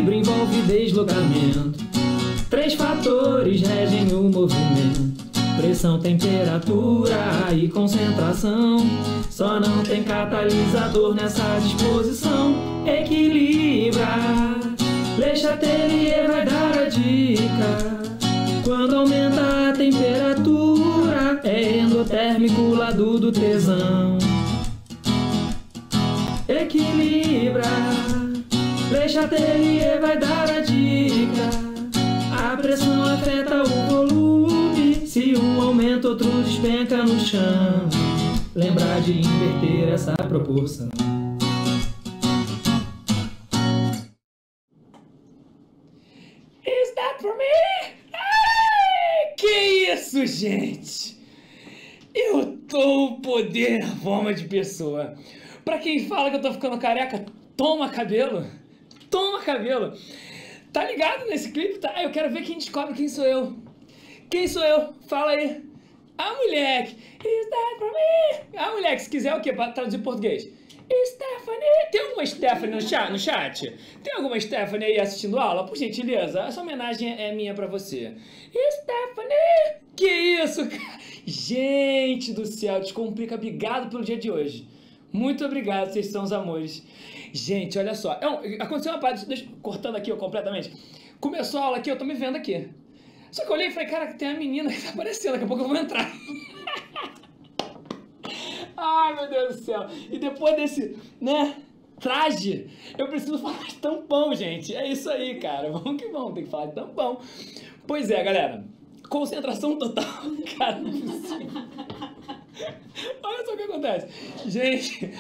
equilíbrio envolve deslocamento. 3 fatores regem o movimento: pressão, temperatura e concentração. Só não tem catalisador nessa disposição. Equilibra, Le Chatelier vai dar a dica. Quando aumenta a temperatura, é endotérmico, lado do tesão. Equilibra, Le Chatelier vai dar a dica. A pressão afeta o volume. Se um aumenta, outro despenca no chão. Lembrar de inverter essa proporção. Is that for me? Ai, que isso, gente? Eu tô o poder na forma de pessoa. Pra quem fala que eu tô ficando careca, toma cabelo. Toma cabelo. Tá ligado nesse clipe? Tá? Eu quero ver quem descobre quem sou eu. Quem sou eu? Fala aí. Ah, moleque. Is that for me? Ah, moleque, se quiser o quê? Pra traduzir em português. Stephanie. Tem alguma Stephanie no chat? Tem alguma Stephanie aí assistindo aula? Por gentileza, essa homenagem é minha pra você. Stephanie. Que isso, cara? Gente do céu, Descomplica, obrigado pelo dia de hoje. Muito obrigado, vocês são os amores. Gente, olha só. Aconteceu uma parada, cortando aqui completamente. Começou a aula aqui, eu tô me vendo aqui. Só que eu olhei e falei, cara, tem a menina que tá aparecendo, daqui a pouco eu vou entrar. Ai, meu Deus do céu. E depois desse, né, traje, eu preciso falar de tampão, gente. É isso aí, cara. Vamos que vamos, tem que falar de tampão. Pois é, galera. Concentração total. Cara, não é possível. Olha só o que acontece. Gente,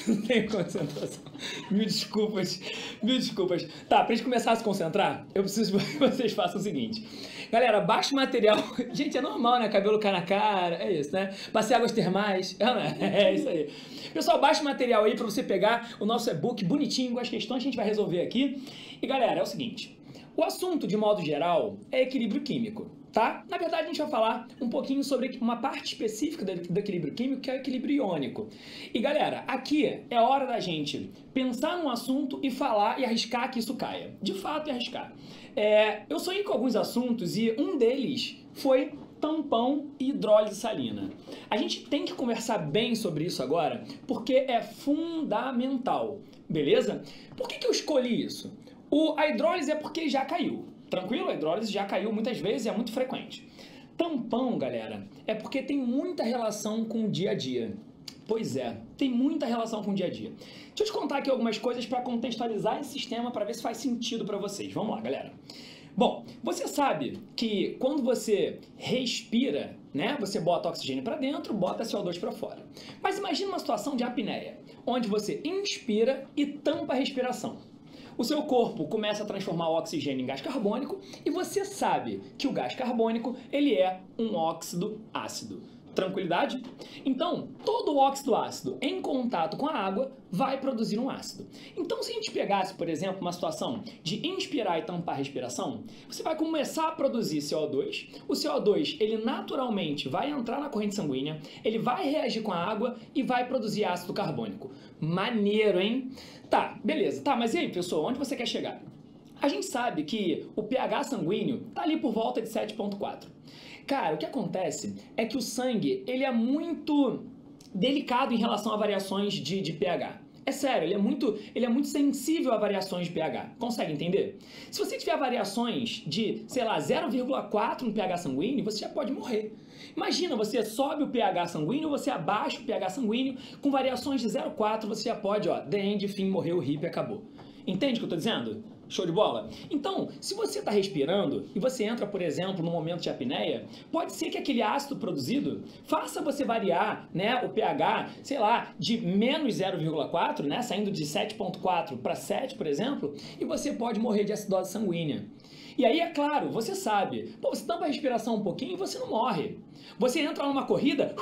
não tem concentração. Mil desculpas. Mil desculpas. Tá, pra gente começar a se concentrar, eu preciso que vocês façam o seguinte. Galera, baixa o material. Gente, é normal, né? Cabelo cai na cara. É isso, né? Passei águas termais. É isso aí. Pessoal, baixa o material aí pra você pegar o nosso e-book bonitinho com as questões que a gente vai resolver aqui. E galera, é o seguinte. O assunto, de modo geral, é equilíbrio químico. Tá? Na verdade, a gente vai falar um pouquinho sobre uma parte específica do equilíbrio químico, que é o equilíbrio iônico. E galera, aqui é hora da gente pensar num assunto e falar e arriscar que isso caia. De fato, arriscar. Eu sonhei com alguns assuntos e um deles foi tampão e hidrólise salina. A gente tem que conversar bem sobre isso agora, porque é fundamental, beleza? Por que eu escolhi isso? A hidrólise é porque já caiu. Tranquilo? A hidrólise já caiu muitas vezes e é muito frequente. Tampão, galera, é porque tem muita relação com o dia a dia. Pois é, tem muita relação com o dia a dia. Deixa eu te contar aqui algumas coisas para contextualizar esse sistema, para ver se faz sentido para vocês. Vamos lá, galera. Bom, você sabe que quando você respira, né, você bota oxigênio para dentro, bota CO2 para fora. Mas imagina uma situação de apneia, onde você inspira e tampa a respiração. O seu corpo começa a transformar o oxigênio em gás carbônico e você sabe que o gás carbônico ele é um óxido ácido. Tranquilidade? Então, todo o óxido ácido em contato com a água vai produzir um ácido. Então, se a gente pegasse, por exemplo, uma situação de inspirar e tampar a respiração, você vai começar a produzir CO2. O CO2, ele naturalmente vai entrar na corrente sanguínea, ele vai reagir com a água e vai produzir ácido carbônico. Maneiro, hein? Tá, beleza. Tá, mas e aí, pessoal, onde você quer chegar? A gente sabe que o pH sanguíneo tá ali por volta de 7,4. Cara, o que acontece é que o sangue, ele é muito delicado em relação a variações de pH. É sério, ele é muito sensível a variações de pH. Consegue entender? Se você tiver variações de, sei lá, 0,4 no pH sanguíneo, você já pode morrer. Imagina, você sobe o pH sanguíneo, você abaixa o pH sanguíneo, com variações de 0,4 você já pode, the end, fim, morreu, hip, acabou. Entende o que eu tô dizendo? Show de bola? Então, se você está respirando e você entra, por exemplo, no momento de apneia, pode ser que aquele ácido produzido faça você variar, né, o pH, sei lá, de menos 0,4, né, saindo de 7,4 para 7, por exemplo, e você pode morrer de acidose sanguínea. E aí, é claro, você sabe, você tampa a respiração um pouquinho e você não morre. Você entra numa corrida,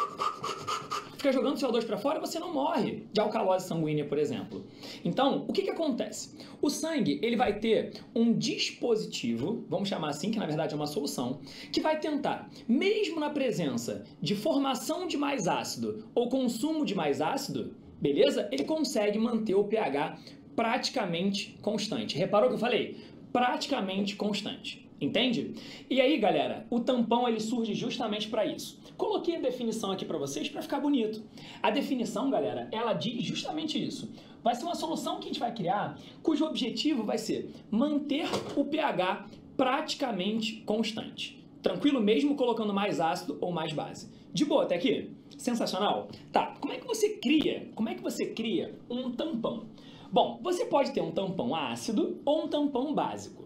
fica jogando CO2 para fora e você não morre de alcalose sanguínea, por exemplo. Então, o que acontece? O sangue, ele vai ter um dispositivo, vamos chamar assim, que na verdade é uma solução, que vai tentar, mesmo na presença de formação de mais ácido ou consumo de mais ácido, beleza? Ele consegue manter o pH praticamente constante. Reparou que eu falei? praticamente constante. Entende? E aí, galera, o tampão ele surge justamente para isso. Coloquei a definição aqui para vocês para ficar bonito. A definição, galera, ela diz justamente isso. Vai ser uma solução que a gente vai criar, cujo objetivo vai ser manter o pH praticamente constante. Tranquilo mesmo colocando mais ácido ou mais base. De boa até aqui? Sensacional? Tá, como é que você cria um tampão? Bom, você pode ter um tampão ácido ou um tampão básico.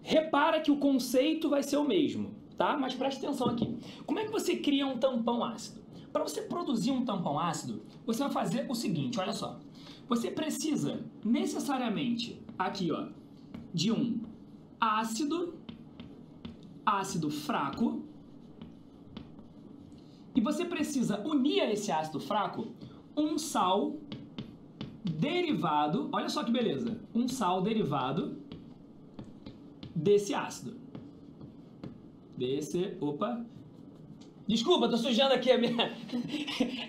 Repara que o conceito vai ser o mesmo, tá? Mas preste atenção aqui. Como é que você cria um tampão ácido? Para você produzir um tampão ácido, você vai fazer o seguinte, olha só. Você precisa necessariamente aqui, ó, de um ácido fraco, e você precisa unir a esse ácido fraco um sal derivado, olha só que beleza, um sal derivado desse ácido. Desculpa, tô sujando aqui a minha...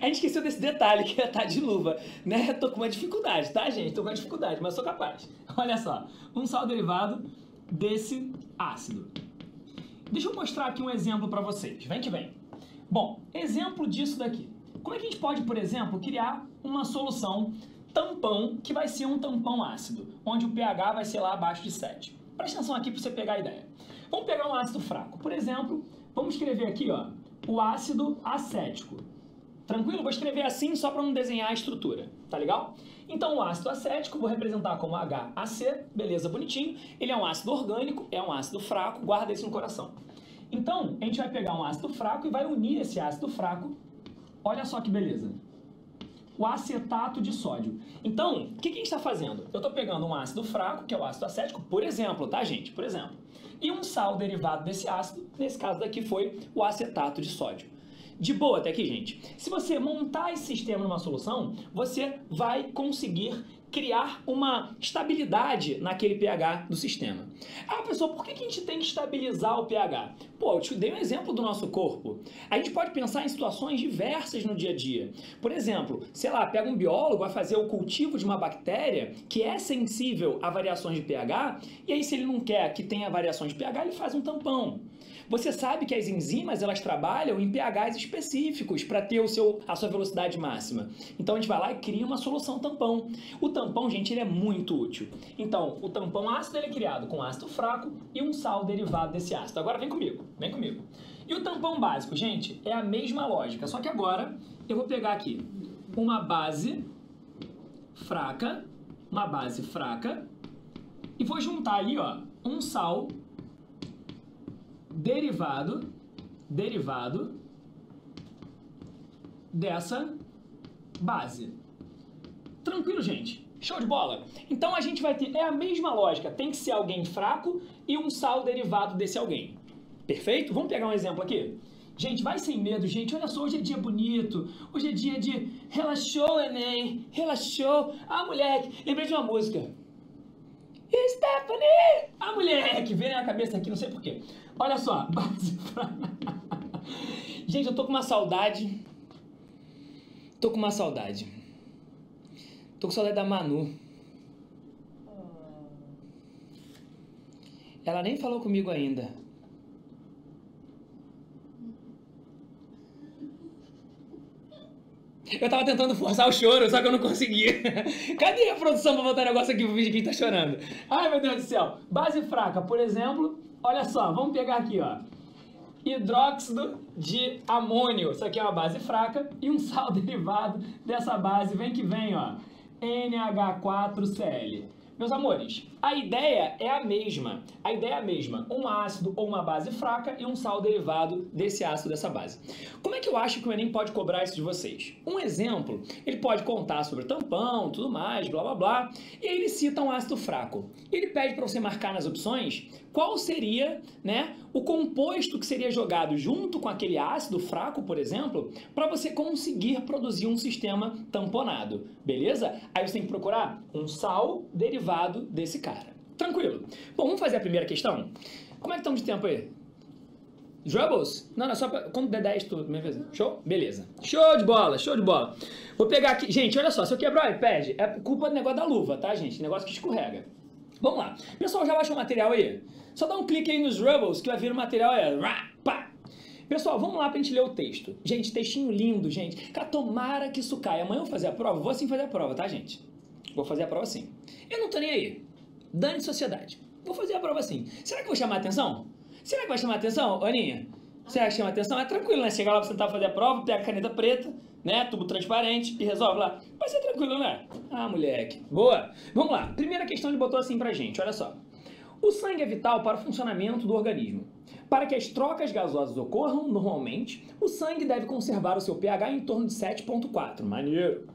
A gente esqueceu desse detalhe, que é tá de luva, né? Tô com uma dificuldade, tá, gente? Tô com uma dificuldade, mas sou capaz. Olha só, um sal derivado desse ácido. Deixa eu mostrar aqui um exemplo para vocês. Vem que vem. Bom, exemplo disso daqui. Como é que a gente pode, por exemplo, criar uma solução tampão que vai ser um tampão ácido, onde o pH vai ser lá abaixo de 7? Presta atenção aqui para você pegar a ideia. Vamos pegar um ácido fraco. Por exemplo, vamos escrever aqui, ó, o ácido acético. Tranquilo? Vou escrever assim só para não desenhar a estrutura, tá legal? Então, o ácido acético, vou representar como HAC, beleza, bonitinho. Ele é um ácido orgânico, é um ácido fraco, guarda isso no coração. Então, a gente vai pegar um ácido fraco e vai unir esse ácido fraco, olha só que beleza, o acetato de sódio. Então, o que a gente está fazendo? Eu estou pegando um ácido fraco, que é o ácido acético, por exemplo, tá, gente? Por exemplo. E um sal derivado desse ácido, nesse caso daqui foi o acetato de sódio. De boa até aqui, gente. Se você montar esse sistema numa solução, você vai conseguir criar uma estabilidade naquele pH do sistema. Ah, pessoal, por que a gente tem que estabilizar o pH? Pô, eu te dei um exemplo do nosso corpo. A gente pode pensar em situações diversas no dia a dia. Por exemplo, sei lá, pega um biólogo, vai fazer o cultivo de uma bactéria que é sensível a variações de pH, e aí se ele não quer que tenha variações de pH, ele faz um tampão. Você sabe que as enzimas, elas trabalham em pHs específicos para ter a sua velocidade máxima. Então a gente vai lá e cria uma solução tampão. O tampão, gente, ele é muito útil. Então, o tampão ácido ele é criado com ácido fraco e um sal derivado desse ácido. Agora vem comigo, vem comigo. E o tampão básico, gente, é a mesma lógica, só que agora eu vou pegar aqui uma base fraca, e vou juntar ali, ó, um sal derivado dessa base. Tranquilo, gente? Show de bola? Então a gente vai ter, é a mesma lógica, tem que ser alguém fraco e um sal derivado desse alguém. Perfeito? Vamos pegar um exemplo aqui? Gente, vai sem medo, gente. Olha só, hoje é dia bonito. Hoje é dia de relaxou, Enem. Relaxou. Ah, moleque, lembrei de uma música. Stephanie! Ah, moleque, veio na cabeça aqui, não sei porquê. Olha só, base fraca. Gente, eu tô com uma saudade. Tô com saudade da Manu. Ela nem falou comigo ainda. Eu tava tentando forçar o choro, só que eu não consegui. Cadê a produção pra botar negócio aqui pro vídeo que tá chorando? Ai, meu Deus do céu. Base fraca, por exemplo, olha só, vamos pegar aqui, ó. Hidróxido de amônio. Isso aqui é uma base fraca e um sal derivado dessa base. Vem que vem, ó. NH4Cl. Meus amores, a ideia é a mesma. A ideia é a mesma. Um ácido ou uma base fraca e um sal derivado desse ácido, dessa base. Como é que eu acho que o Enem pode cobrar isso de vocês? Um exemplo, ele pode contar sobre tampão, tudo mais, blá blá blá, e aí ele cita um ácido fraco. Ele pede para você marcar nas opções qual seria, né, o composto que seria jogado junto com aquele ácido fraco, por exemplo, para você conseguir produzir um sistema tamponado, beleza? Aí você tem que procurar um sal derivado desse cara. Tranquilo. Bom, vamos fazer a primeira questão? Como é que estamos de tempo aí? Troubles? Não, só pra... Quando der 10, tu... Show? Beleza. Show de bola, show de bola. Vou pegar aqui... Gente, olha só, se eu quebrar o iPad, é culpa do negócio da luva, tá, gente? Negócio que escorrega. Vamos lá. Pessoal, já baixou o material aí? Só dá um clique aí nos Rubbles que vai vir o material aí. Pá. Pessoal, vamos lá pra gente ler o texto. Gente, textinho lindo, gente. Cara, tomara que isso caia. Amanhã eu vou fazer a prova? Vou assim fazer a prova, tá, gente? Vou fazer a prova assim. Eu não tô nem aí. Dane sociedade. Vou fazer a prova assim. Será que eu vou chamar a atenção? Será que vai chamar a atenção, Aninha? Você acha que chama a atenção? É tranquilo, né? Chegar lá pra tentar fazer a prova, pega a caneta preta, né? Tubo transparente e resolve lá. Vai ser tranquilo, né? Ah, moleque. Boa. Vamos lá. Primeira questão ele botou assim pra gente. Olha só. O sangue é vital para o funcionamento do organismo. Para que as trocas gasosas ocorram normalmente, o sangue deve conservar o seu pH em torno de 7,4. Maneiro.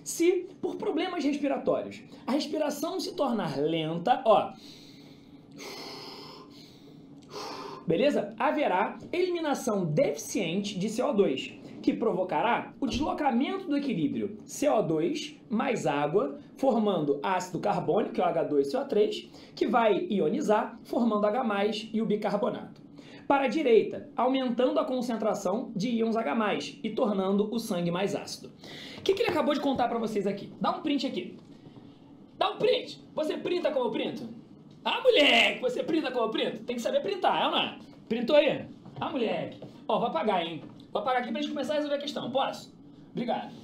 Se, por problemas respiratórios, a respiração se tornar lenta, ó, beleza? Haverá eliminação deficiente de CO2, que provocará o deslocamento do equilíbrio CO2 mais água, formando ácido carbônico, que é o H2CO3, que vai ionizar, formando H+, e o bicarbonato. Para a direita, aumentando a concentração de íons H+, e tornando o sangue mais ácido. O que ele acabou de contar para vocês aqui? Dá um print aqui. Dá um print. Você printa como eu printo? Ah, moleque, você printa como eu printo? Tem que saber printar, é ou não é? Printou aí? Ah, moleque. Ó, vou apagar, hein? Vou apagar aqui pra gente começar a resolver a questão. Posso? Obrigado.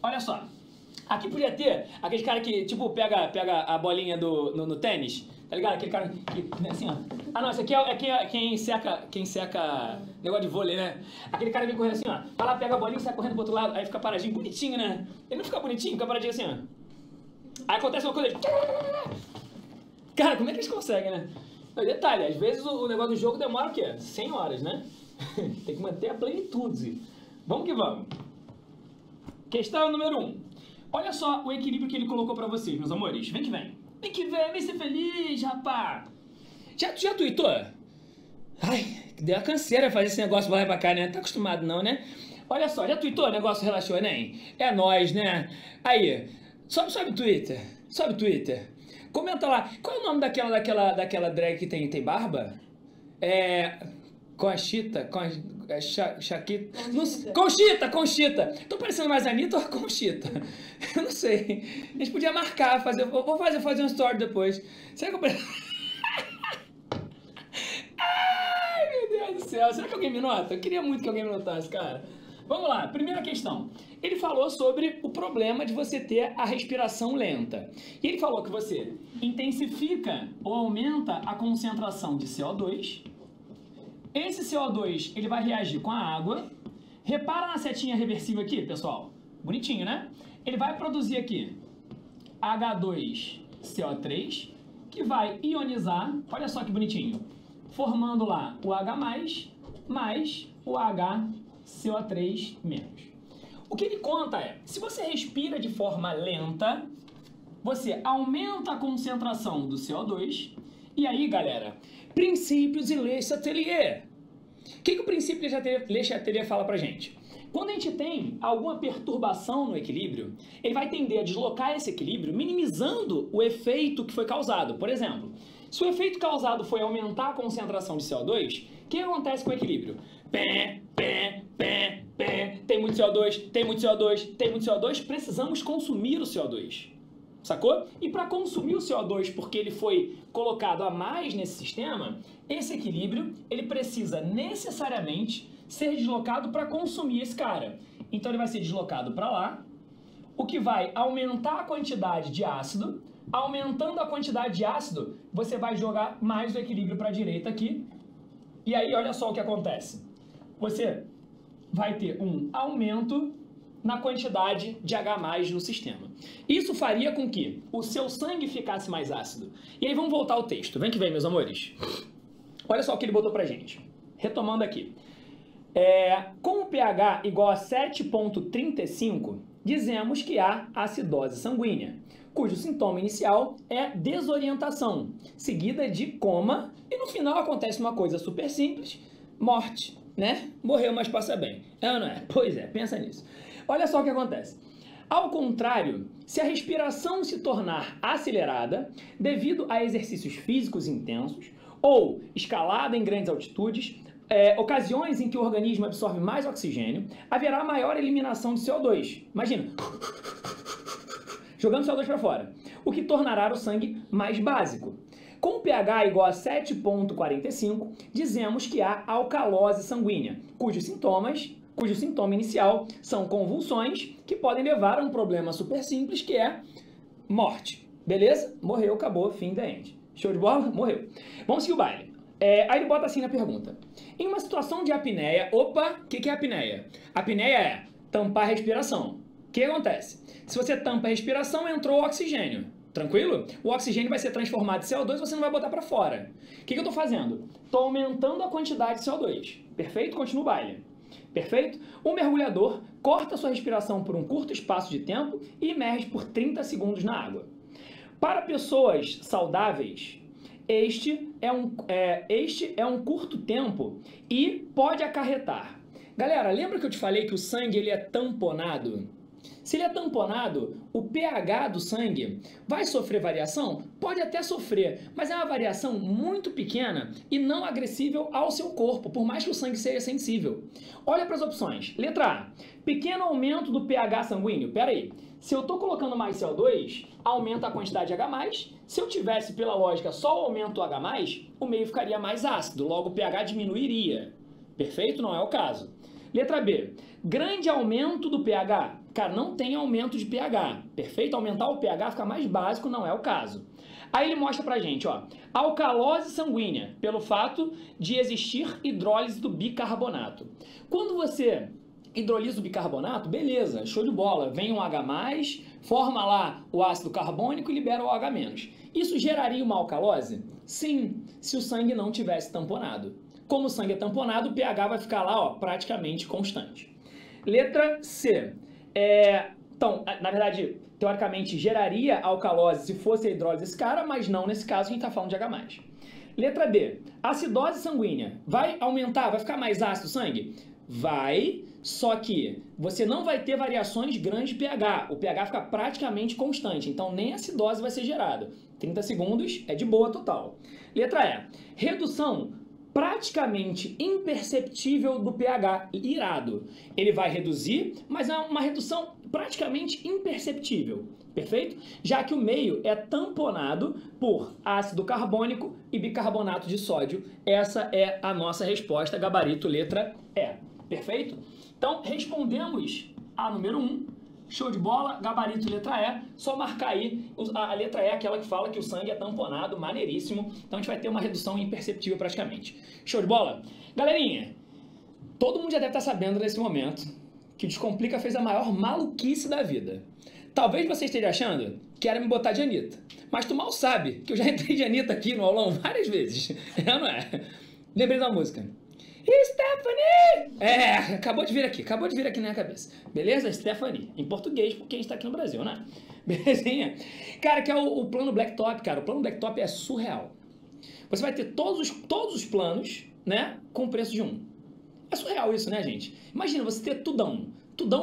Olha só. Aqui podia ter aquele cara que, tipo, pega a bolinha no tênis. Tá ligado? Aquele cara que, assim, ó. Ah, não, esse aqui é quem seca negócio de vôlei, né? Aquele cara que vem correndo assim, ó. Vai lá, pega a bolinha e sai correndo pro outro lado. Aí fica paradinho, bonitinho, né? Ele não fica bonitinho, fica paradinho assim, ó. Aí acontece uma coisa. Cara, como é que eles conseguem, né? Mas detalhe, às vezes o negócio do jogo demora o quê? 100 horas, né? Tem que manter a plenitude. Vamos que vamos. Questão número 1. Olha só o equilíbrio que ele colocou pra vocês, meus amores. Vem que vem. Vem que vem, vem ser feliz, rapá. Já tweetou? Ai, deu uma canseira fazer esse negócio pra lá e pra cá, né? Tá acostumado não, né? Olha só, já tweetou o negócio Relaxou Enem? É nóis, né? Aí, sobe o Twitter. Sobe o Twitter. Comenta lá. Qual é o nome daquela drag que tem barba? Conchita. Conchita. Tô parecendo mais Anitta ou Conchita? Eu não sei. A gente podia marcar, vou fazer um story depois. Será que eu... Ai, meu Deus do céu. Será que alguém me nota? Eu queria muito que alguém me notasse, cara. Vamos lá, primeira questão. Ele falou sobre o problema de você ter a respiração lenta. E ele falou que você intensifica ou aumenta a concentração de CO2. Esse CO2, ele vai reagir com a água. Repara na setinha reversível aqui, pessoal. Bonitinho, né? Ele vai produzir aqui H2CO3, que vai ionizar, olha só que bonitinho, formando lá o H+, mais o HCO3-. O que ele conta é, se você respira de forma lenta, você aumenta a concentração do CO2, e aí, galera, princípios de Le Chatelier. O que o princípio de Le Chatelier fala pra gente? Quando a gente tem alguma perturbação no equilíbrio, ele vai tender a deslocar esse equilíbrio, minimizando o efeito que foi causado. Por exemplo, se o efeito causado foi aumentar a concentração de CO2, o que acontece com o equilíbrio? Tem muito CO2, tem muito CO2, tem muito CO2, precisamos consumir o CO2. Sacou? E para consumir o CO2, porque ele foi colocado a mais nesse sistema, esse equilíbrio, ele precisa necessariamente ser deslocado para consumir esse cara. Então ele vai ser deslocado para lá, o que vai aumentar a quantidade de ácido. Aumentando a quantidade de ácido, você vai jogar mais o equilíbrio para a direita aqui. E aí, olha só o que acontece. Você vai ter um aumento na quantidade de H+ no sistema. Isso faria com que o seu sangue ficasse mais ácido. E aí vamos voltar ao texto. Vem que vem, meus amores. Olha só o que ele botou pra gente. Retomando aqui. Com o pH igual a 7,35, dizemos que há acidose sanguínea, cujo sintoma inicial é desorientação, seguida de coma, e no final acontece uma coisa super simples, morte, né? Morreu, mas passa bem. É ou não é? Pois é, pensa nisso. Olha só o que acontece. Ao contrário, se a respiração se tornar acelerada devido a exercícios físicos intensos ou escalada em grandes altitudes, ocasiões em que o organismo absorve mais oxigênio, haverá maior eliminação de CO2. Imagina, jogando CO2 para fora. o que tornará o sangue mais básico. Com pH igual a 7,45, dizemos que há alcalose sanguínea, cujo sintoma inicial são convulsões que podem levar a um problema super simples que é morte. Beleza? Morreu, acabou, fim da end. Show de bola? Morreu. Vamos seguir o baile. Aí ele bota assim na pergunta. Em uma situação de apneia, opa, o que é apneia? Apneia é tampar a respiração. O que acontece? Se você tampa a respiração, entrou o oxigênio. Tranquilo? O oxigênio vai ser transformado em CO2 e você não vai botar para fora. O que eu estou fazendo? Estou aumentando a quantidade de CO2. Perfeito? Continua o baile. Perfeito? O mergulhador corta sua respiração por um curto espaço de tempo e emerge por 30 segundos na água. Para pessoas saudáveis, este é um curto tempo e pode acarretar. Galera, lembra que eu te falei que o sangue ele é tamponado? Se ele é tamponado, o pH do sangue vai sofrer variação? Pode até sofrer, mas é uma variação muito pequena e não agressível ao seu corpo, por mais que o sangue seja sensível. Olha para as opções. Letra A, pequeno aumento do pH sanguíneo. Pera aí, se eu estou colocando mais CO2, aumenta a quantidade de H+. Se eu tivesse, pela lógica, só o aumento do H+, o meio ficaria mais ácido, logo o pH diminuiria. Perfeito? Não é o caso. Letra B, grande aumento do pH. Cara, não tem aumento de pH. Perfeito? Aumentar o pH fica mais básico, não é o caso. Aí ele mostra pra gente, ó, alcalose sanguínea, pelo fato de existir hidrólise do bicarbonato. Quando você hidrolisa o bicarbonato, beleza, show de bola, vem um H+, forma lá o ácido carbônico e libera o H-. Isso geraria uma alcalose? Sim, se o sangue não tivesse tamponado. Como o sangue é tamponado, o pH vai ficar lá, ó, praticamente constante. Letra C. Então, na verdade, teoricamente, geraria alcalose se fosse a hidrólise desse cara, mas não nesse caso, a gente está falando de H+. Letra D. Acidose sanguínea. Vai aumentar, vai ficar mais ácido o sangue? Vai, só que você não vai ter variações grandes de pH. O pH fica praticamente constante, então nem acidose vai ser gerada. 30 segundos é de boa total. Letra E. Redução praticamente imperceptível do pH, irado. Ele vai reduzir, mas é uma redução praticamente imperceptível, perfeito? Já que o meio é tamponado por ácido carbônico e bicarbonato de sódio. Essa é a nossa resposta, gabarito letra E, perfeito? Então, respondemos a número 1. Show de bola, gabarito letra E, só marcar aí, a letra E é aquela que fala que o sangue é tamponado, maneiríssimo, então a gente vai ter uma redução imperceptível praticamente. Show de bola? Galerinha, todo mundo já deve estar sabendo nesse momento que o Descomplica fez a maior maluquice da vida. Talvez você esteja achando que era me botar de Anitta, mas tu mal sabe que eu já entrei de Anitta aqui no aulão várias vezes, não é? Lembrei da música. Stephanie! Acabou de vir aqui na minha cabeça. Beleza? Stephanie, em português, porque a gente tá aqui no Brasil, né? Belezinha? Cara, que é o plano Blacktop, cara. O plano Blacktop é surreal. Você vai ter todos os planos, né, com o preço de um. É surreal isso, né, gente? Imagina você ter tudão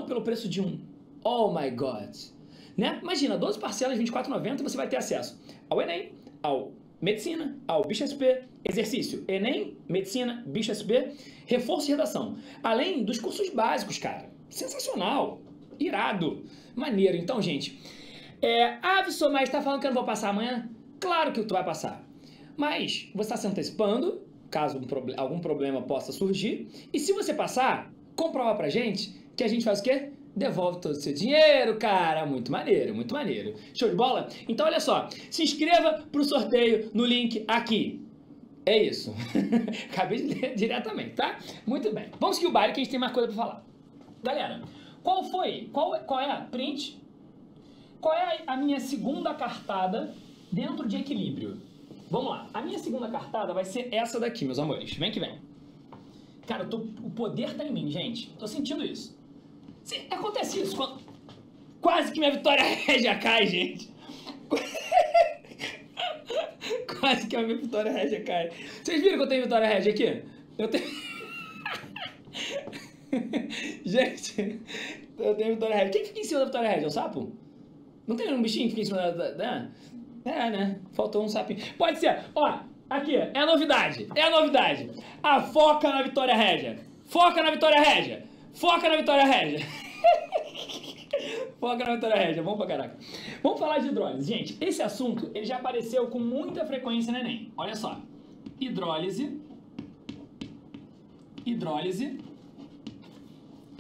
pelo preço de um. Oh my God! Né? Imagina, 12 parcelas, R$24,90, você vai ter acesso ao Enem, ao Medicina, ao Bicho SP, exercício, Enem, Medicina, Bicho SP, reforço de redação. Além dos cursos básicos, cara. Sensacional, irado, maneiro. Então, gente, Avison, mas tá falando que eu não vou passar amanhã? Claro que tu vai passar. Mas você está se antecipando, caso algum problema possa surgir. E se você passar, comprova pra gente, que a gente faz o quê? Devolve todo o seu dinheiro, cara. Muito maneiro, muito maneiro. Show de bola? Então, olha só. Se inscreva pro sorteio no link aqui. É isso. Acabei de ler diretamente, tá? Muito bem. Vamos seguir o baile que a gente tem mais coisa pra falar. Galera, qual é a print? Qual é a minha segunda cartada dentro de equilíbrio? Vamos lá. A minha segunda cartada vai ser essa daqui, meus amores. Vem que vem. Cara, o poder tá em mim, gente. Tô sentindo isso. Acontece isso quando... Quase que minha vitória régia cai, gente. Quase que a minha vitória régia cai. Vocês viram que eu tenho vitória régia aqui? Eu tenho... Gente, eu tenho vitória régia. Quem fica em cima da vitória régia? É o sapo? Não tem um bichinho que fica em cima da... né? Faltou um sapinho. Pode ser. Ó, aqui, é a novidade. É a novidade. A foca na vitória régia. Foca na vitória régia. Foca na vitória régia. Foca na doutora Régia, vamos pra caraca. Vamos falar de hidrólise. Gente, esse assunto ele já apareceu com muita frequência no Enem. Olha só. Hidrólise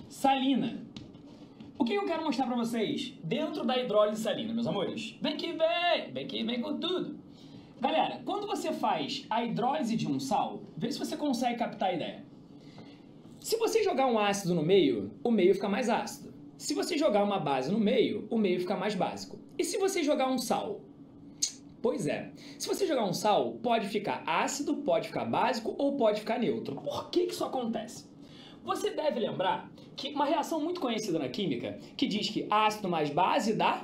salina. O que eu quero mostrar pra vocês dentro da hidrólise salina, meus amores? Vem que vem com tudo. Galera, quando você faz a hidrólise de um sal, vê se você consegue captar a ideia. Se você jogar um ácido no meio, o meio fica mais ácido. Se você jogar uma base no meio, o meio fica mais básico. E se você jogar um sal? Pois é, se você jogar um sal, pode ficar ácido, pode ficar básico ou pode ficar neutro. Por que isso acontece? Você deve lembrar que uma reação muito conhecida na química, que diz que ácido mais base dá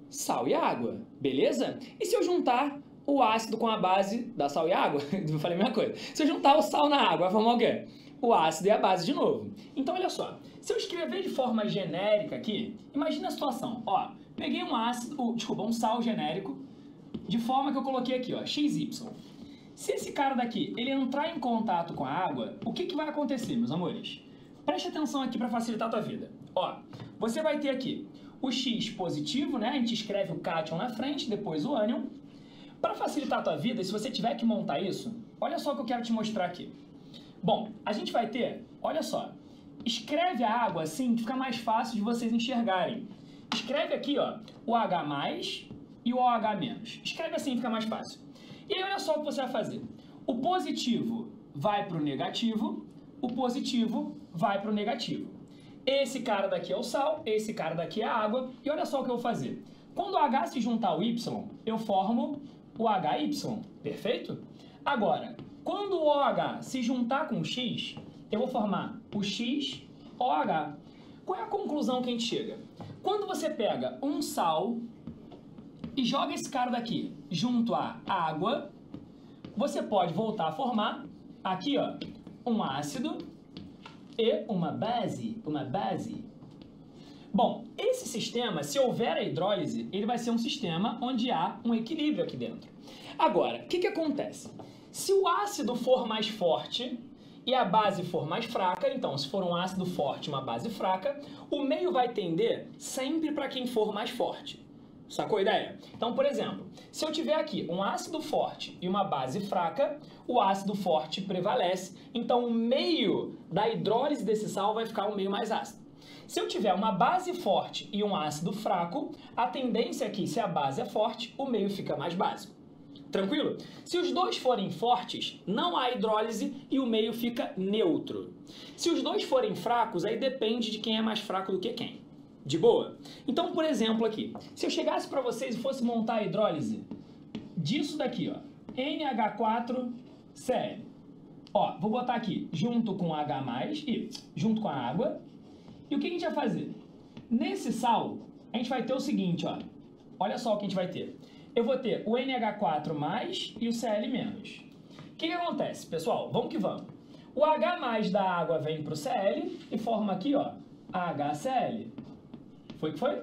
sal e água, beleza? E se eu juntar o ácido com a base da sal e água, eu falei a mesma coisa. Se eu juntar o sal na água, vai formar o quê? O ácido e a base de novo. Então, olha só. Se eu escrever de forma genérica aqui, imagina a situação. Ó, peguei um sal genérico, de forma que eu coloquei aqui, ó, XY. Se esse cara daqui, ele entrar em contato com a água, o que vai acontecer, meus amores? Preste atenção aqui para facilitar a tua vida. Ó, você vai ter aqui o X positivo, né? A gente escreve o cátion na frente, depois o ânion. Para facilitar a tua vida, se você tiver que montar isso, olha só o que eu quero te mostrar aqui. Bom, a gente vai ter, olha só, escreve a água assim que fica mais fácil de vocês enxergarem. Escreve aqui, ó, o H+, e o OH-. Escreve assim, fica mais fácil. E aí, olha só o que você vai fazer. O positivo vai para o negativo, o positivo vai para o negativo. Esse cara daqui é o sal, esse cara daqui é a água, e olha só o que eu vou fazer. Quando o H se juntar ao Y, eu formo o HY, perfeito? Agora, quando o OH se juntar com o X, eu vou formar o XOH. Qual é a conclusão que a gente chega? Quando você pega um sal e joga esse cara daqui junto à água, você pode voltar a formar aqui, ó, um ácido e uma base. Bom, esse sistema, se houver a hidrólise, ele vai ser um sistema onde há um equilíbrio aqui dentro. Agora, o que acontece? Se o ácido for mais forte e a base for mais fraca, então, se for um ácido forte e uma base fraca, o meio vai tender sempre para quem for mais forte. Sacou a ideia? Então, por exemplo, se eu tiver aqui um ácido forte e uma base fraca, o ácido forte prevalece, então o meio da hidrólise desse sal vai ficar um meio mais ácido. Se eu tiver uma base forte e um ácido fraco, a tendência aqui, se a base é forte, o meio fica mais básico. Tranquilo? Se os dois forem fortes, não há hidrólise e o meio fica neutro. Se os dois forem fracos, aí depende de quem é mais fraco do que quem. De boa? Então, por exemplo, aqui, se eu chegasse para vocês e fosse montar a hidrólise disso daqui, ó, NH4Cl. Ó, vou botar aqui junto com H+, e junto com a água. E o que a gente vai fazer? Nesse sal, a gente vai ter o seguinte, ó. Olha só o que a gente vai ter. Eu vou ter o NH4+ e o Cl-. O que acontece, pessoal? Vamos que vamos. O H+ da água vem para o Cl e forma aqui, ó, HCl. Foi que foi?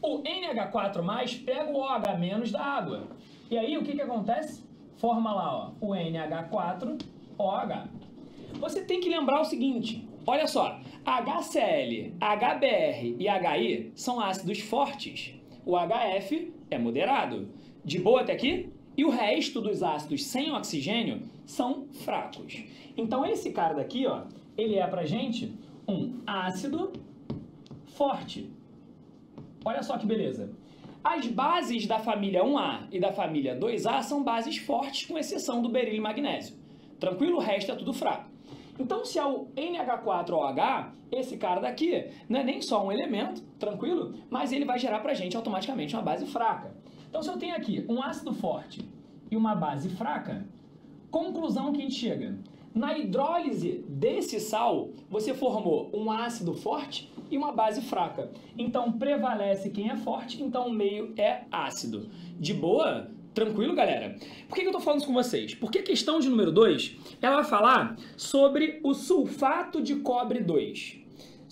O NH4+ pega o OH- da água. E aí, o que acontece? Forma lá, ó, o NH4OH. Você tem que lembrar o seguinte, olha só, HCl, HBr e HI são ácidos fortes. O HF é moderado. De boa até aqui? E o resto dos ácidos sem oxigênio são fracos. Então, esse cara daqui, ó, ele é pra gente um ácido forte. Olha só que beleza. As bases da família 1A e da família 2A são bases fortes, com exceção do berílio e magnésio. Tranquilo? O resto é tudo fraco. Então, se é o NH4OH, esse cara daqui não é nem só um elemento, tranquilo? Mas ele vai gerar pra gente automaticamente uma base fraca. Então, se eu tenho aqui um ácido forte e uma base fraca, conclusão que a gente chega. Na hidrólise desse sal, você formou um ácido forte e uma base fraca. Então, prevalece quem é forte, então o meio é ácido. De boa? Tranquilo, galera? Por que eu tô falando isso com vocês? Porque a questão de número 2, ela vai falar sobre o sulfato de cobre 2.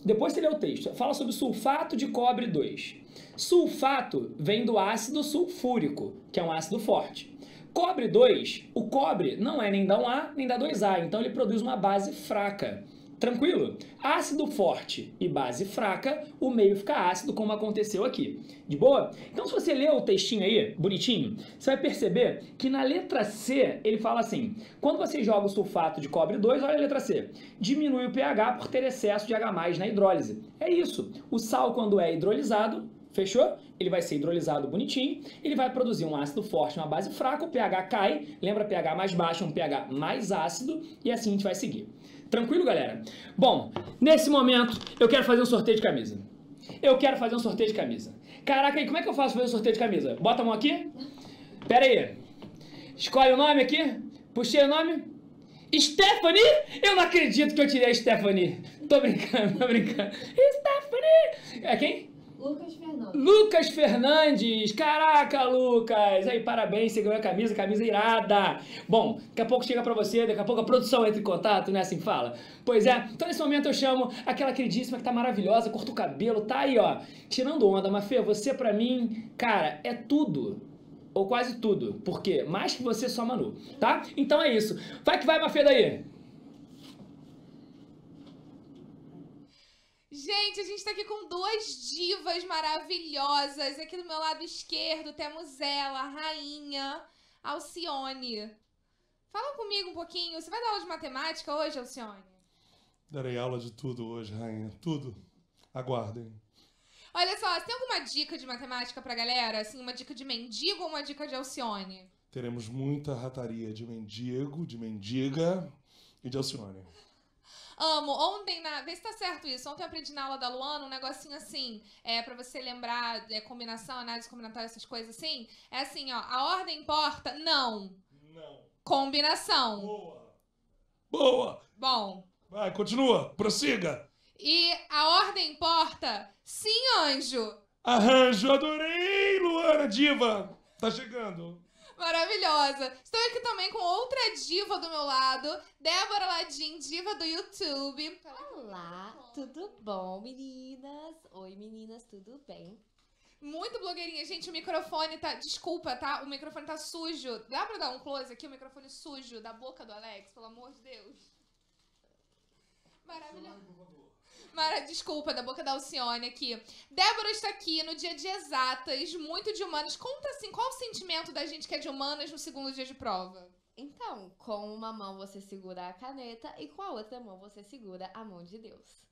Depois você lê o texto. Fala sobre o sulfato de cobre 2. Sulfato vem do ácido sulfúrico, que é um ácido forte. Cobre 2, o cobre não é nem da 1A nem da 2A, então ele produz uma base fraca. Tranquilo? Ácido forte e base fraca, o meio fica ácido, como aconteceu aqui. De boa? Então, se você ler o textinho aí, bonitinho, você vai perceber que na letra C, ele fala assim, quando você joga o sulfato de cobre 2, olha a letra C, diminui o pH por ter excesso de H+ na hidrólise. É isso. O sal, quando é hidrolisado, fechou? Ele vai ser hidrolisado bonitinho, ele vai produzir um ácido forte, uma base fraca, o pH cai, lembra pH mais baixo, um pH mais ácido, e assim a gente vai seguir. Tranquilo, galera? Bom, nesse momento eu quero fazer um sorteio de camisa. Eu quero fazer um sorteio de camisa. Caraca, e como é que eu faço fazer um sorteio de camisa? Bota a mão aqui. Pera aí. Escolhe o nome aqui. Puxei o nome. Stephanie? Eu não acredito que eu tirei a Stephanie. Tô brincando, tô brincando. Stephanie! É quem? Lucas Fernandes. Lucas Fernandes! Caraca, Lucas! Aí, parabéns, você ganhou a camisa irada! Bom, daqui a pouco chega pra você, daqui a pouco a produção entra em contato, né? Assim fala. Pois é, então nesse momento eu chamo aquela queridíssima que tá maravilhosa, corta o cabelo, tá aí, ó, tirando onda. Mas, Fê, você pra mim, cara, é tudo. Ou quase tudo. Por quê? Mais que você, só Manu, tá? Então é isso. Vai que vai, Mafê, daí! Gente, a gente tá aqui com duas divas maravilhosas. Aqui do meu lado esquerdo temos ela, a rainha Alcione. Fala comigo um pouquinho. Você vai dar aula de matemática hoje, Alcione? Darei aula de tudo hoje, rainha. Tudo. Aguardem. Olha só, você tem alguma dica de matemática pra galera? Assim, uma dica de mendigo ou uma dica de Alcione? Teremos muita rataria de mendigo, de mendiga e de Alcione. Amo. Ontem, vê se tá certo isso. Ontem eu aprendi na aula da Luana um negocinho assim, pra você lembrar, combinação, análise combinatória, essas coisas assim. É assim, ó, a ordem importa? Não. Não. Combinação. Boa. Boa. Bom. Vai, continua. Prossiga. E a ordem importa? Sim, anjo. Arranjo. Adorei, Luana, diva. Tá chegando. Maravilhosa. Estou aqui também com outra diva do meu lado, Débora Ladim, diva do YouTube. Olá, tudo bom, meninas? Oi, meninas, tudo bem? Muito blogueirinha. Gente, o microfone tá... Desculpa, tá? O microfone tá sujo. Dá pra dar um close aqui? O microfone sujo da boca do Alex, pelo amor de Deus. Maravilhoso. Desculpa, da boca da Alcione aqui. Débora está aqui no dia de exatas, muito de humanas. Conta assim, qual o sentimento da gente que é de humanas no segundo dia de prova? Então, com uma mão você segura a caneta e com a outra mão você segura a mão de Deus.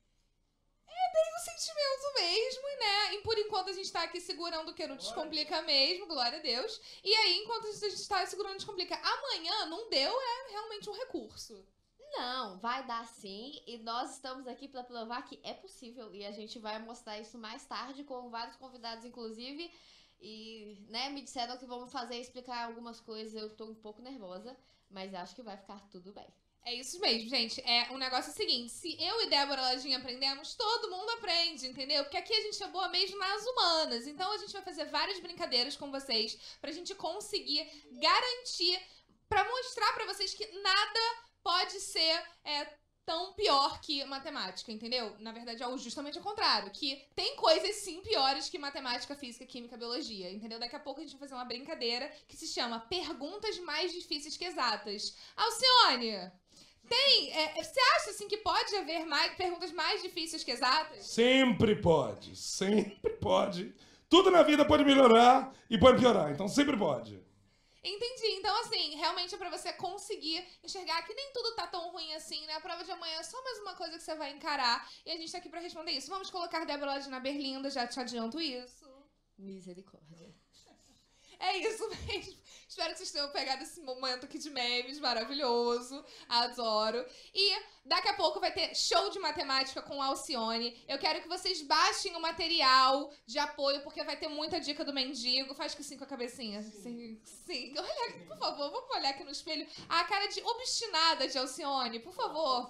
É bem o sentimento mesmo, né? E por enquanto a gente tá aqui segurando o que não descomplica mesmo, glória a Deus. E aí, enquanto a gente tá segurando descomplica, amanhã não deu, é realmente um recurso. Não, vai dar sim, e nós estamos aqui para provar que é possível, e a gente vai mostrar isso mais tarde com vários convidados, inclusive, e, né, me disseram que vamos explicar algumas coisas, eu tô um pouco nervosa, mas acho que vai ficar tudo bem. É isso mesmo, gente. O negócio é o seguinte, se eu e Débora Lajinha aprendemos, todo mundo aprende, entendeu? Porque aqui a gente é boa mesmo nas humanas, então a gente vai fazer várias brincadeiras com vocês pra gente conseguir garantir, pra mostrar pra vocês que nada pode ser tão pior que matemática, entendeu? Na verdade, é justamente ao contrário, que tem coisas sim piores que matemática, física, química, biologia, entendeu? Daqui a pouco a gente vai fazer uma brincadeira que se chama Perguntas Mais Difíceis que Exatas. Alcione, você acha assim que pode haver perguntas mais difíceis que exatas? Sempre pode, sempre pode. Tudo na vida pode melhorar e pode piorar, então sempre pode. Entendi. Então, assim, realmente é pra você conseguir enxergar que nem tudo tá tão ruim assim, né? A prova de amanhã é só mais uma coisa que você vai encarar. E a gente tá aqui pra responder isso. Vamos colocar Débora Lajim na berlinda, já te adianto isso. Misericórdia. É isso mesmo. Espero que vocês tenham pegado esse momento aqui de memes maravilhoso. Adoro. E daqui a pouco vai ter show de matemática com a Alcione. Eu quero que vocês baixem o material de apoio, porque vai ter muita dica do mendigo. Faz que sim com a cabecinha. Sim. Sim. Olha, por favor, vamos olhar aqui no espelho. A cara de obstinada de Alcione, por favor.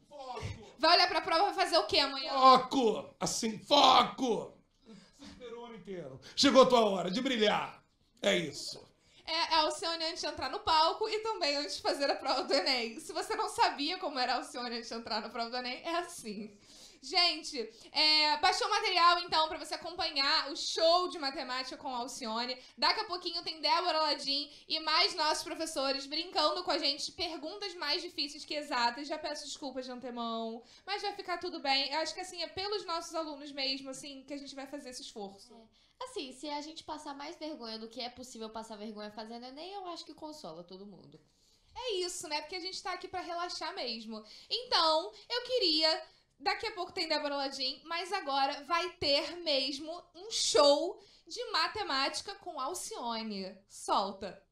Foco. Vai olhar pra prova e vai fazer o quê amanhã? Foco! Assim, foco! Você esperou o ano inteiro. Chegou a tua hora de brilhar. É isso. É a Alcione antes de entrar no palco e também antes de fazer a prova do Enem. Se você não sabia como era a Alcione antes de entrar na prova do Enem, é assim. Gente, baixou o material, então, pra você acompanhar o show de matemática com a Alcione. Daqui a pouquinho tem Débora Ladim e mais nossos professores brincando com a gente, perguntas mais difíceis que exatas. Já peço desculpas de antemão, mas vai ficar tudo bem. Eu acho que, assim, é pelos nossos alunos mesmo, assim, que a gente vai fazer esse esforço. Assim, se a gente passar mais vergonha do que é possível passar vergonha fazendo Enem, eu acho que consola todo mundo. É isso, né? Porque a gente tá aqui pra relaxar mesmo. Então, eu queria... Daqui a pouco tem Débora Ladim, mas agora vai ter mesmo um show de matemática com Alcione. Solta!